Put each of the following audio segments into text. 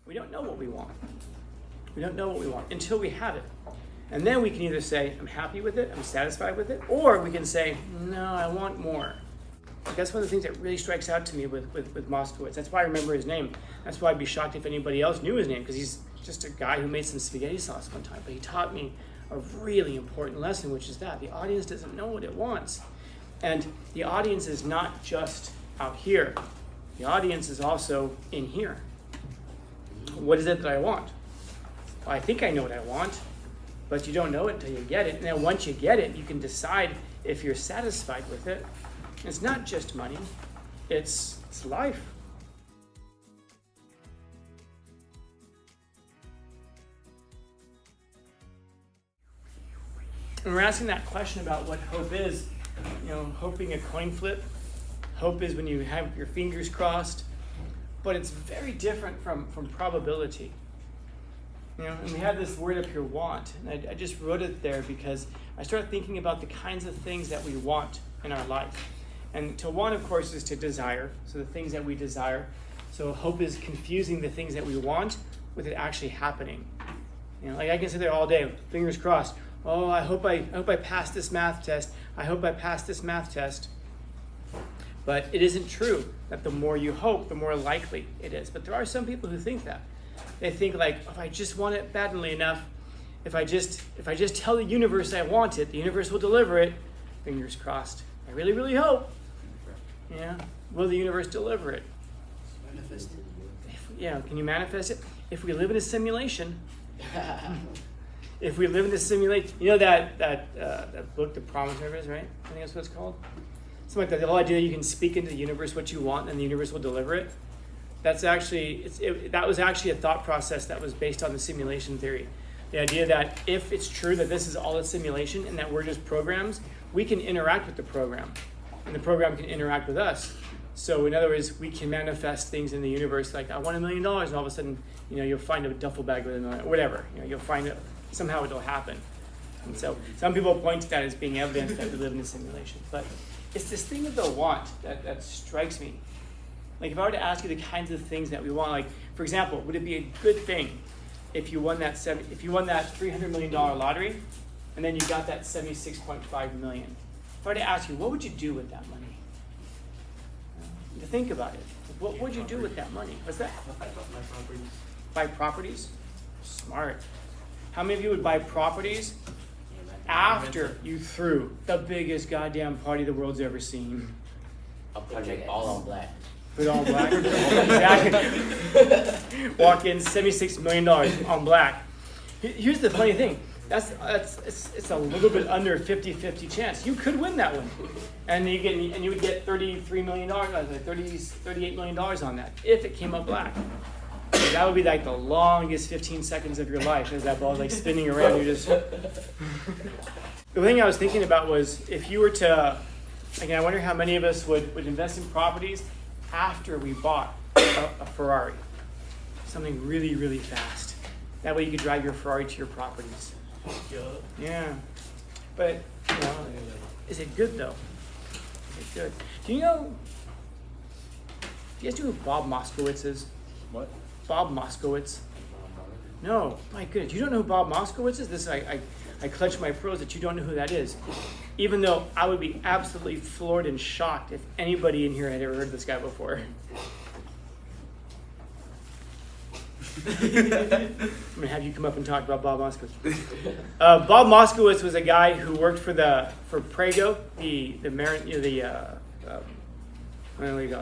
We don't know what we want. We don't know what we want until we have it. And then we can either say, I'm happy with it, I'm satisfied with it, or we can say, no, I want more. That's one of the things that really strikes out to me with Moskowitz. That's why I remember his name. That's why I'd be shocked if anybody else knew his name, because he's just a guy who made some spaghetti sauce one time. But he taught me a really important lesson, which is that the audience doesn't know what it wants. And the audience is not just out here. The audience is also in here. What is it that I want? Well, I think I know what I want, but you don't know it until you get it. And then once you get it, you can decide if you're satisfied with it. It's not just money, it's life. And we're asking that question about what hope is, hoping a coin flip. Hope is when you have your fingers crossed, but it's very different from probability. And we have this word up here, want, and I just wrote it there because I started thinking about the kinds of things that we want in our life. And to want, of course, is to desire, so the things that we desire. So hope is confusing the things that we want with it actually happening. Like I can sit there all day, fingers crossed. Oh, I hope I pass this math test. I hope I pass this math test. But it isn't true that the more you hope, the more likely it is. But there are some people who think that. They think like, if I just want it badly enough, if I just tell the universe I want it, the universe will deliver it. Fingers crossed. I really, really hope. Will the universe deliver it? Manifest it. Can you manifest it? If we live in a simulation, if we live in a simulation, that book, The Promise Rivers, right? I think that's what it's called. Something like that. The whole idea that you can speak into the universe what you want, and the universe will deliver it. That was actually a thought process that was based on the simulation theory. The idea that if it's true that this is all a simulation and that we're just programs, we can interact with the program, and the program can interact with us. So in other words, we can manifest things in the universe like, I want $1 million, and all of a sudden, you'll find a duffel bag with $1 million, whatever. You'll find it, somehow it'll happen. And so some people point to that as being evidence that we live in a simulation. But it's this thing of the want that strikes me. Like if I were to ask you the kinds of things that we want, like for example, would it be a good thing if you won that $300 million lottery, and then you got that $76.5 million? If I were to ask you, what would you do with that money? To think about it. What would you do with that money? What's that? Buy properties? Smart. How many of you would buy properties after you threw the biggest goddamn party the world's ever seen? I'll put it all on black. Put it all black? Exactly. Walk in, $76 million on black. Here's the funny thing. It's a little bit under 50-50 chance. You could win that one. And you would get $33 million, $38 million on that if it came up black. So that would be like the longest 15 seconds of your life as that ball is like spinning around. You just. The thing I was thinking about was if you were to, again, I wonder how many of us would invest in properties after we bought a Ferrari, something really, really fast. That way you could drive your Ferrari to your properties. Yeah, but is it good though? Is it good? Do you guys know who Bob Moskowitz is? What? Bob Moskowitz. No, my goodness, you don't know who Bob Moskowitz is? This I clutch my pearls that you don't know who that is. Even though I would be absolutely floored and shocked if anybody in here had ever heard of this guy before. I'm gonna have you come up and talk about Bob Moskowitz. Bob Moskowitz was a guy who worked for Prego,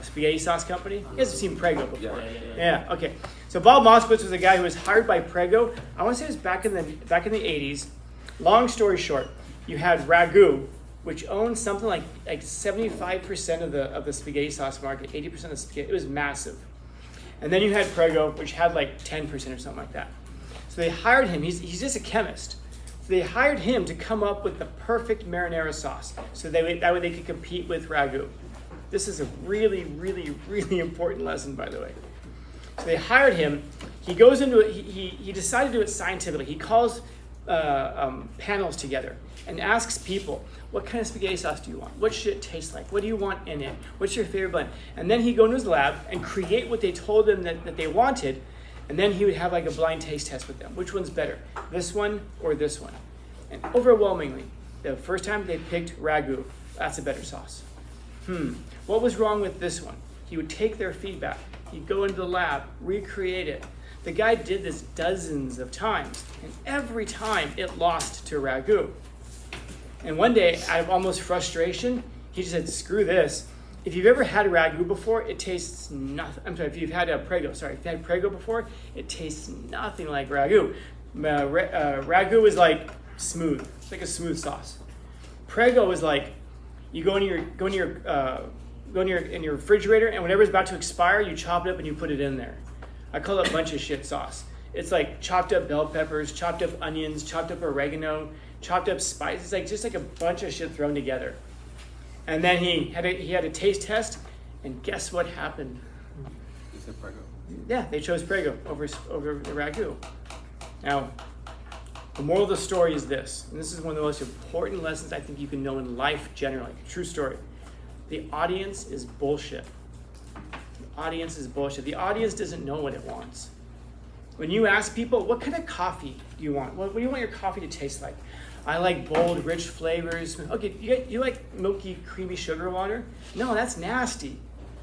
spaghetti sauce company. You guys have seen Prego before. Yeah. Okay. So Bob Moskowitz was a guy who was hired by Prego. I want to say it was back in the 80s. Long story short, you had Ragu, which owned something like 75% of the spaghetti sauce market, 80% of the spaghetti. It was massive. And then you had Prego, which had like 10% or something like that. So they hired him. He's just a chemist. So they hired him to come up with the perfect marinara sauce. So that way they could compete with Ragu. This is a really, really, really important lesson, by the way. So they hired him. He goes into it. He decided to do it scientifically. He calls panels together and asks people, what kind of spaghetti sauce do you want? What should it taste like? What do you want in it? What's your favorite blend? And then he'd go into his lab and create what they told him that they wanted. And then he would have like a blind taste test with them. Which one's better, this one or this one? And overwhelmingly, the first time they picked ragu, that's a better sauce. What was wrong with this one? He would take their feedback. He'd go into the lab, recreate it. The guy did this dozens of times, and every time it lost to ragu. And one day, out of almost frustration, he just said, screw this. If you've ever had ragu before, it tastes nothing. I'm sorry, if you've had prego, if you've had prego before, it tastes nothing like ragu. Ragu is like smooth. It's like a smooth sauce. Prego is like, you go in your refrigerator, and whenever it's about to expire, you chop it up and you put it in there. I call it a bunch of shit sauce. It's like chopped up bell peppers, chopped up onions, chopped up oregano, chopped up spices. It's like just like a bunch of shit thrown together. And then he had a taste test, and guess what happened? You said prego. Yeah, they chose prego over the ragu. Now, the moral of the story is this, and this is one of the most important lessons I think you can know in life generally. True story. The audience is bullshit. The audience is bullshit. The audience doesn't know what it wants. When you ask people, what kind of coffee do you want? What do you want your coffee to taste like? I like bold, rich flavors. Okay, you like milky, creamy sugar water? No, that's nasty.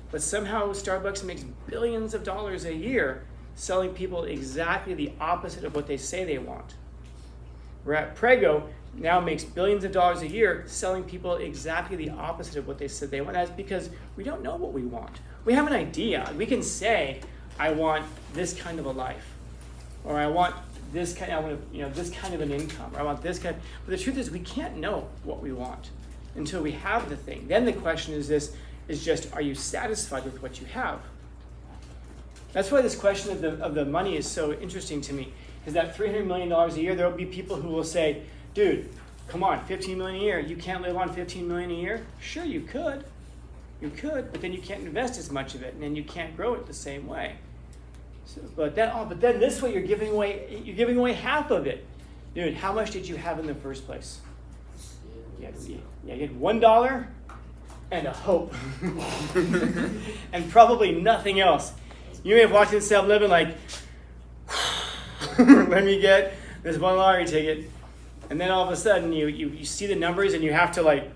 But somehow Starbucks makes billions of dollars a year selling people exactly the opposite of what they say they want. Prego now makes billions of dollars a year selling people exactly the opposite of what they said they want. That's because we don't know what we want. We have an idea. We can say, I want this kind of a life, or I want this kind of an income, or I want this kind. But the truth is, we can't know what we want until we have the thing. Then the question is just, are you satisfied with what you have? That's why this question of the money is so interesting to me. Is that $300 million a year, there will be people who will say, dude, come on, $15 million a year, you can't live on $15 million a year? Sure, you could, but then you can't invest as much of it, and then you can't grow it the same way. So, but then this way you're giving away half of it. Dude, how much did you have in the first place? You had $1 and a hope. And probably nothing else. You may have walked in 7-Eleven like, let me get this one lottery ticket. And then all of a sudden you see the numbers and you have to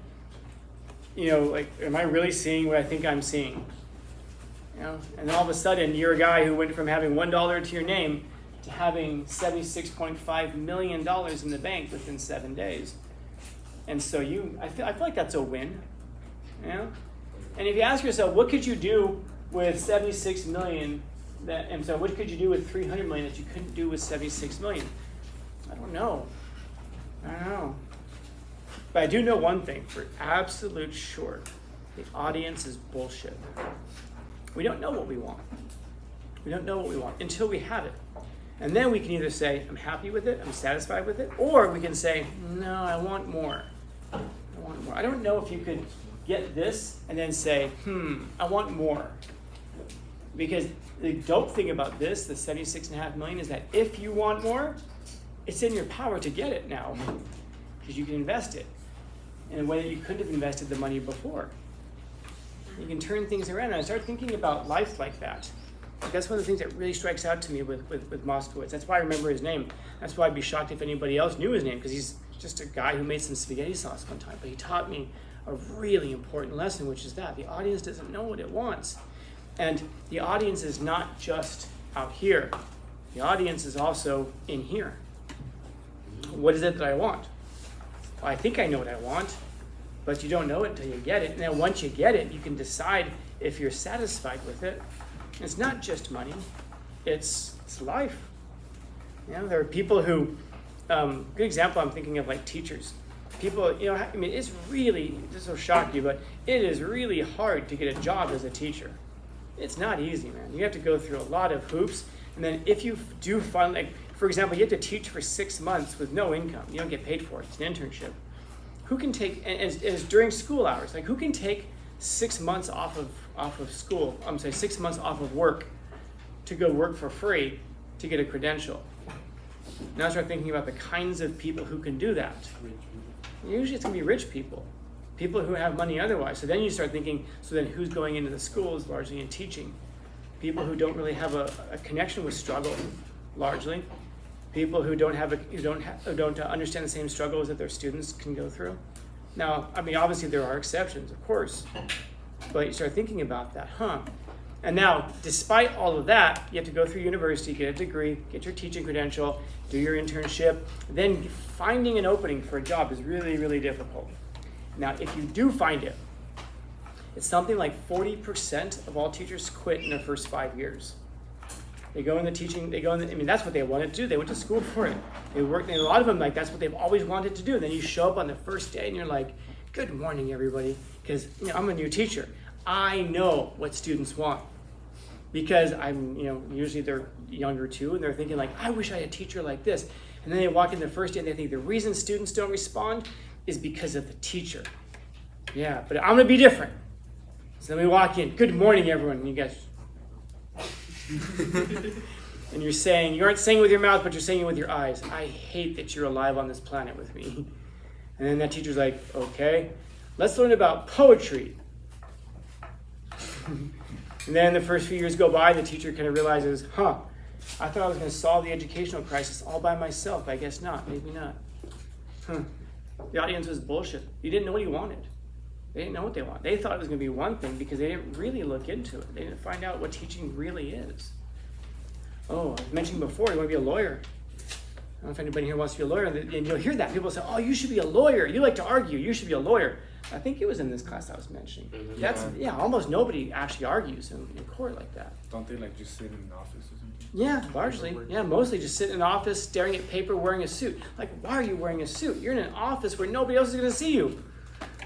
am I really seeing what I think I'm seeing? And then all of a sudden you're a guy who went from having $1 to your name to having $76.5 million in the bank within 7 days. And so I feel like that's a win. And if you ask yourself, what could you do with 76 million? What could you do with 300 million that you couldn't do with 76 million? I don't know. But I do know one thing for absolute sure. The audience is bullshit. We don't know what we want. We don't know what we want until we have it. And then we can either say, I'm happy with it, I'm satisfied with it, or we can say, no, I want more. I don't know if you could get this and then say, I want more. Because the dope thing about this, the 76.5 million, is that if you want more, it's in your power to get it now. Because you can invest it in a way that you couldn't have invested the money before. You can turn things around. And I start thinking about life like that. That's one of the things that really strikes out to me with Moskowitz. That's why I remember his name. That's why I'd be shocked if anybody else knew his name, because he's just a guy who made some spaghetti sauce one time. But he taught me a really important lesson, which is that the audience doesn't know what it wants. And the audience is not just out here. The audience is also in here. What is it that I want? Well, I think I know what I want, but you don't know it until you get it. And then once you get it, you can decide if you're satisfied with it. And it's not just money. It's life. There are people who, good example I'm thinking of, like teachers. People, it's really, this will shock you, but it is really hard to get a job as a teacher. It's not easy, man. You have to go through a lot of hoops. And then if you do find, for example, you have to teach for 6 months with no income. You don't get paid for it. It's an internship. Who can take, and it's during school hours, who can take 6 months off of school, 6 months off of work to go work for free to get a credential? Now I start thinking about the kinds of people who can do that. Usually it's going to be rich people who have money otherwise. So then you start thinking, so then who's going into the schools largely in teaching? people who don't really have a connection with struggle, largely, people who don't understand the same struggles that their students can go through. Now, I mean, obviously there are exceptions, of course, but you start thinking about that, And now, despite all of that, you have to go through university, get a degree, get your teaching credential, do your internship. Then finding an opening for a job is really, really difficult. Now, if you do find it, it's something like 40% of all teachers quit in their first 5 years. They go into teaching, that's what they wanted to do. They went to school for it. They worked, and a lot of them, that's what they've always wanted to do. And then you show up on the first day and you're like, good morning, everybody. Because I'm a new teacher. I know what students want. Because I'm, usually they're younger too, and they're thinking like, I wish I had a teacher like this. And then they walk in the first day and they think the reason students don't respond is because of the teacher. Yeah, but I'm gonna be different. So then we walk in, good morning everyone, and you guys, and you aren't saying it with your mouth, but you're saying it with your eyes. I hate that you're alive on this planet with me. And then that teacher's like, okay, let's learn about poetry. And then the first few years go by, the teacher kind of realizes, I thought I was going to solve the educational crisis all by myself. I guess not, maybe not. The audience was bullshit. You didn't know what you wanted. They didn't know what they wanted. They thought it was going to be one thing because they didn't really look into it. They didn't find out what teaching really is. Oh, I mentioned before, you want to be a lawyer. I don't know if anybody here wants to be a lawyer. And you'll hear that. People say, oh, you should be a lawyer. You like to argue. You should be a lawyer. I think it was in this class I was mentioning. Mm-hmm. Almost nobody actually argues in court like that. Don't they just sit in an office or something? Yeah, largely. Yeah, mostly just sit in an office, staring at paper, wearing a suit. Like, why are you wearing a suit? You're in an office where nobody else is going to see you.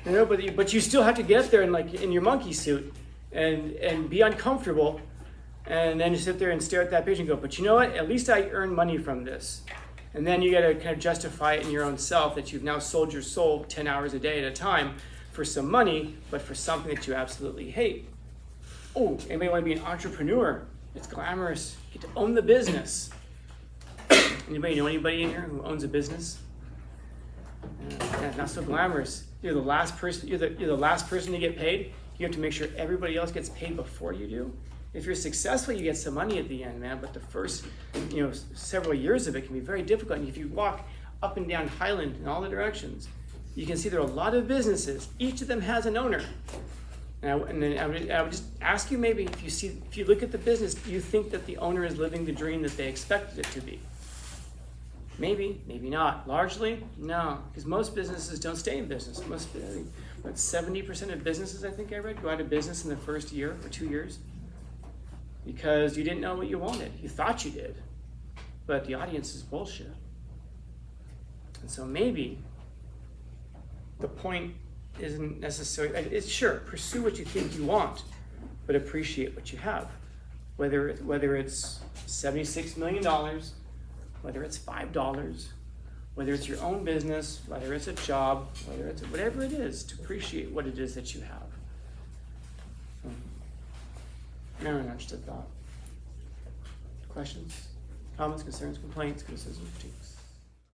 But you still have to get up there in your monkey suit and be uncomfortable, and then you sit there and stare at that page and go, but you know what? At least I earn money from this. And then you got to kind of justify it in your own self that you've now sold your soul 10 hours a day at a time for some money, but for something that you absolutely hate. Oh, anybody want to be an entrepreneur? It's glamorous. You get to own the business. Anybody know anybody in here who owns a business? Yeah, not so glamorous. You're the last person. You're the last person to get paid. You have to make sure everybody else gets paid before you do. If you're successful, you get some money at the end, man. But the first, several years of it can be very difficult. And if you walk up and down Highland in all the directions, you can see there are a lot of businesses. Each of them has an owner. I would just ask you, maybe if you look at the business, do you think that the owner is living the dream that they expected it to be? Maybe, maybe not. Largely, no, because most businesses don't stay in business. 70% of businesses, I think I read, go out of business in the first year or 2 years because you didn't know what you wanted. You thought you did, but the audience is bullshit. And so maybe the point isn't necessarily, it's sure, pursue what you think you want, but appreciate what you have. Whether it's $76 million, whether it's $5, whether it's your own business, whether it's a job, whether it's whatever it is, to appreciate what it is that you have. Very understood thought. Questions, comments, concerns, complaints, criticisms, critiques?